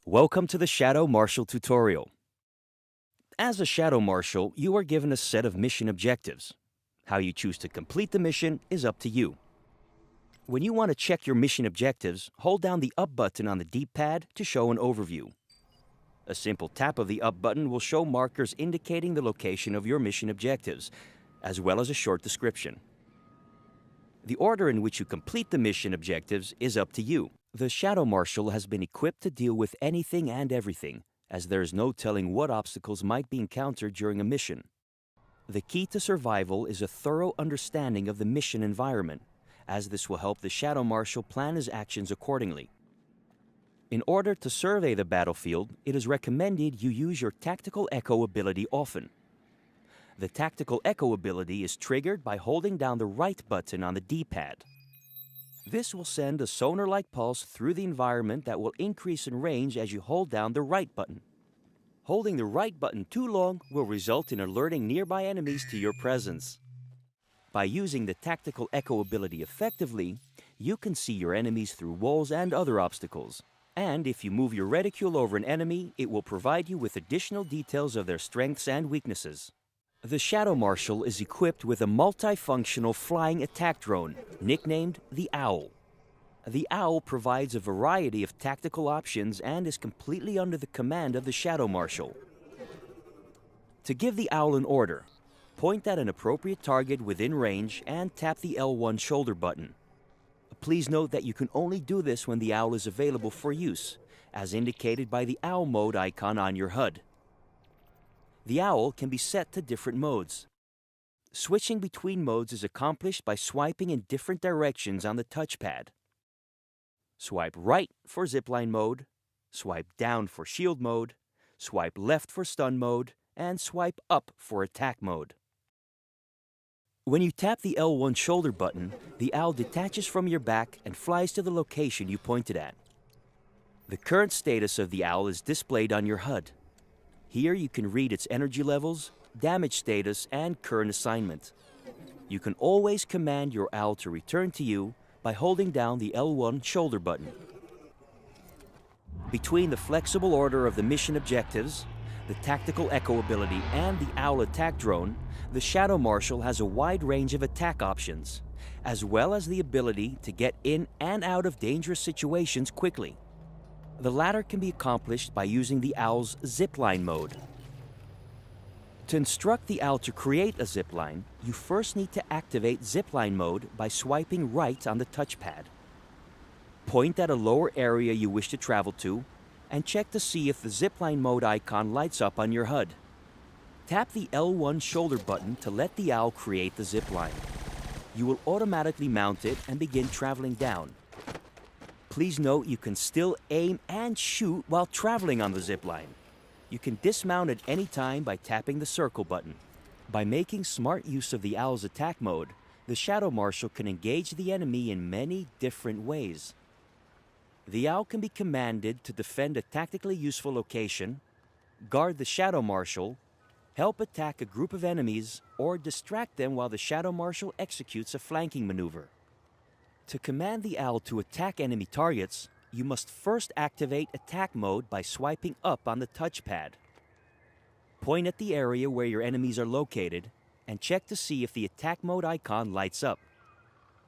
Welcome to the Shadow Marshal tutorial. As a Shadow Marshal, you are given a set of mission objectives. How you choose to complete the mission is up to you. When you want to check your mission objectives, hold down the up button on the D-pad to show an overview. A simple tap of the up button will show markers indicating the location of your mission objectives, as well as a short description. The order in which you complete the mission objectives is up to you. The Shadow Marshal has been equipped to deal with anything and everything, as there is no telling what obstacles might be encountered during a mission. The key to survival is a thorough understanding of the mission environment, as this will help the Shadow Marshal plan his actions accordingly. In order to survey the battlefield, it is recommended you use your Tactical Echo ability often. The Tactical Echo ability is triggered by holding down the right button on the D-pad. This will send a sonar-like pulse through the environment that will increase in range as you hold down the right button. Holding the right button too long will result in alerting nearby enemies to your presence. By using the Tactical Echo ability effectively, you can see your enemies through walls and other obstacles. And if you move your reticule over an enemy, it will provide you with additional details of their strengths and weaknesses. The Shadow Marshal is equipped with a multifunctional flying attack drone, nicknamed the Owl. The Owl provides a variety of tactical options and is completely under the command of the Shadow Marshal. To give the Owl an order, point at an appropriate target within range and tap the L1 shoulder button. Please note that you can only do this when the Owl is available for use, as indicated by the Owl mode icon on your HUD. The Owl can be set to different modes. Switching between modes is accomplished by swiping in different directions on the touchpad. Swipe right for zipline mode, swipe down for shield mode, swipe left for stun mode, and swipe up for attack mode. When you tap the L1 shoulder button, the Owl detaches from your back and flies to the location you pointed at. The current status of the Owl is displayed on your HUD. Here you can read its energy levels, damage status, and current assignment. You can always command your Owl to return to you by holding down the L1 shoulder button. Between the flexible order of the mission objectives, the Tactical Echo ability, and the Owl attack drone, the Shadow Marshal has a wide range of attack options, as well as the ability to get in and out of dangerous situations quickly. The latter can be accomplished by using the Owl's zipline mode. To instruct the Owl to create a zipline, you first need to activate zipline mode by swiping right on the touchpad. Point at a lower area you wish to travel to, and check to see if the zipline mode icon lights up on your HUD. Tap the L1 shoulder button to let the Owl create the zipline. You will automatically mount it and begin traveling down. Please note you can still aim and shoot while traveling on the zipline. You can dismount at any time by tapping the circle button. By making smart use of the Owl's attack mode, the Shadow Marshal can engage the enemy in many different ways. The Owl can be commanded to defend a tactically useful location, guard the Shadow Marshal, help attack a group of enemies, or distract them while the Shadow Marshal executes a flanking maneuver. To command the Owl to attack enemy targets, you must first activate attack mode by swiping up on the touchpad. Point at the area where your enemies are located and check to see if the attack mode icon lights up.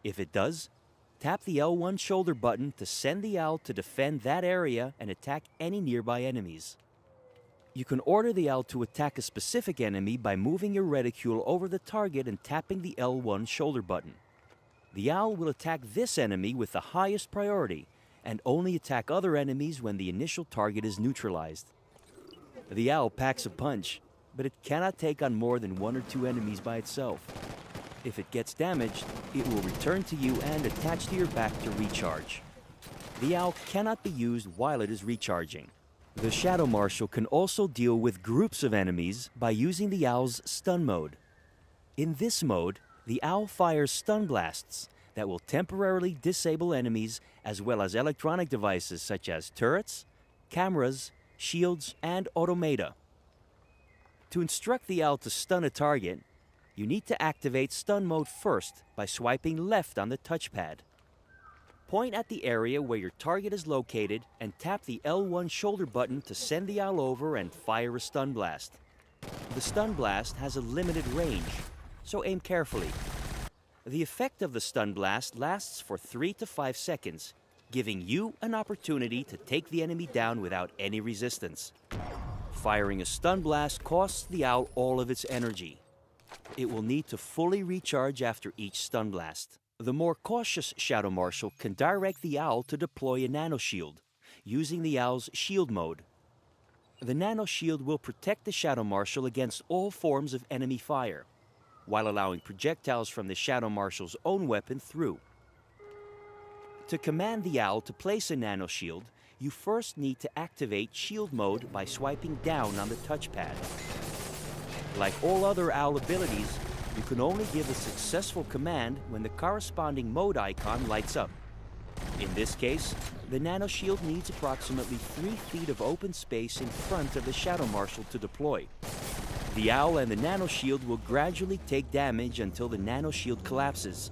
If it does, tap the L1 shoulder button to send the Owl to defend that area and attack any nearby enemies. You can order the Owl to attack a specific enemy by moving your reticule over the target and tapping the L1 shoulder button. The Owl will attack this enemy with the highest priority and only attack other enemies when the initial target is neutralized. The Owl packs a punch, but it cannot take on more than 1 or 2 enemies by itself. If it gets damaged, it will return to you and attach to your back to recharge. The Owl cannot be used while it is recharging. The Shadow Marshal can also deal with groups of enemies by using the Owl's stun mode. In this mode, the Owl fires stun blasts that will temporarily disable enemies as well as electronic devices such as turrets, cameras, shields, and automata. To instruct the Owl to stun a target, you need to activate stun mode first by swiping left on the touchpad. Point at the area where your target is located and tap the L1 shoulder button to send the owl over and fire a stun blast. The stun blast has a limited range, so aim carefully. The effect of the stun blast lasts for 3 to 5 seconds, giving you an opportunity to take the enemy down without any resistance. Firing a stun blast costs the owl all of its energy. It will need to fully recharge after each stun blast. The more cautious Shadow Marshal can direct the owl to deploy a nano shield, using the owl's shield mode. The nano shield will protect the Shadow Marshal against all forms of enemy fire, while allowing projectiles from the Shadow Marshal's own weapon through. To command the owl to place a nano shield, you first need to activate shield mode by swiping down on the touchpad. Like all other owl abilities, you can only give a successful command when the corresponding mode icon lights up. In this case, the nano shield needs approximately 3 feet of open space in front of the Shadow Marshal to deploy. The owl and the nano shield will gradually take damage until the nano shield collapses.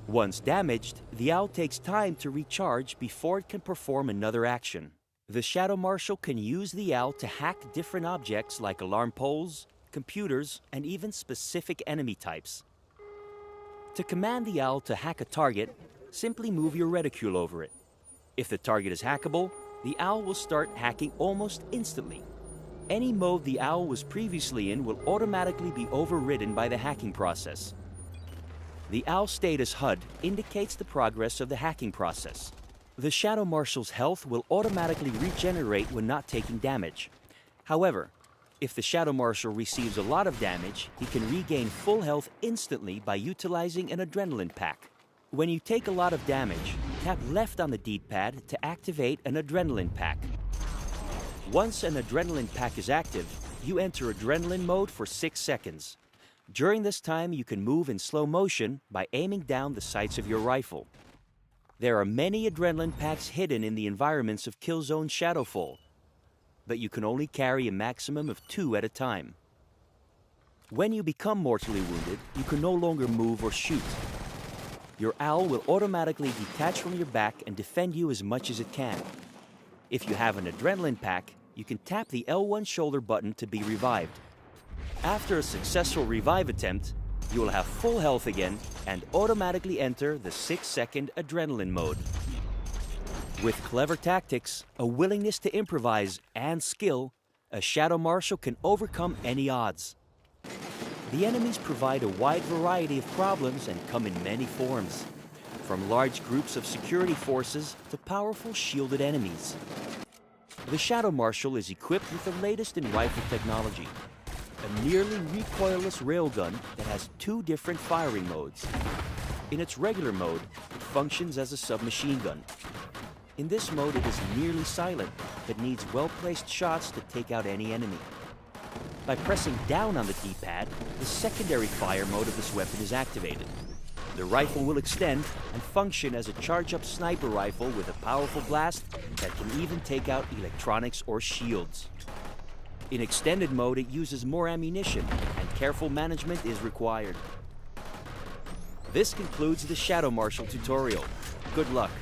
Once damaged, the owl takes time to recharge before it can perform another action. The Shadow Marshal can use the owl to hack different objects like alarm poles, computers, and even specific enemy types. To command the owl to hack a target, simply move your reticule over it. If the target is hackable, the owl will start hacking almost instantly. Any mode the owl was previously in will automatically be overridden by the hacking process. The owl status HUD indicates the progress of the hacking process. The Shadow Marshal's health will automatically regenerate when not taking damage. However, if the Shadow Marshal receives a lot of damage, he can regain full health instantly by utilizing an adrenaline pack. When you take a lot of damage, tap left on the D-pad to activate an adrenaline pack. Once an adrenaline pack is active, you enter adrenaline mode for 6 seconds. During this time, you can move in slow motion by aiming down the sights of your rifle. There are many adrenaline packs hidden in the environments of Killzone Shadowfall, but you can only carry a maximum of 2 at a time. When you become mortally wounded, you can no longer move or shoot. Your owl will automatically detach from your back and defend you as much as it can. If you have an adrenaline pack, you can tap the L1 shoulder button to be revived. After a successful revive attempt, you will have full health again and automatically enter the 6-second adrenaline mode. With clever tactics, a willingness to improvise, and skill, a Shadow Marshal can overcome any odds. The enemies provide a wide variety of problems and come in many forms, from large groups of security forces to powerful shielded enemies. The Shadow Marshal is equipped with the latest in rifle technology, a nearly recoilless railgun that has 2 different firing modes. In its regular mode, it functions as a submachine gun. In this mode, it is nearly silent, but needs well-placed shots to take out any enemy. By pressing down on the D-pad, the secondary fire mode of this weapon is activated. The rifle will extend and function as a charge-up sniper rifle with a powerful blast that can even take out electronics or shields. In extended mode, it uses more ammunition, and careful management is required. This concludes the Shadow Marshal tutorial. Good luck.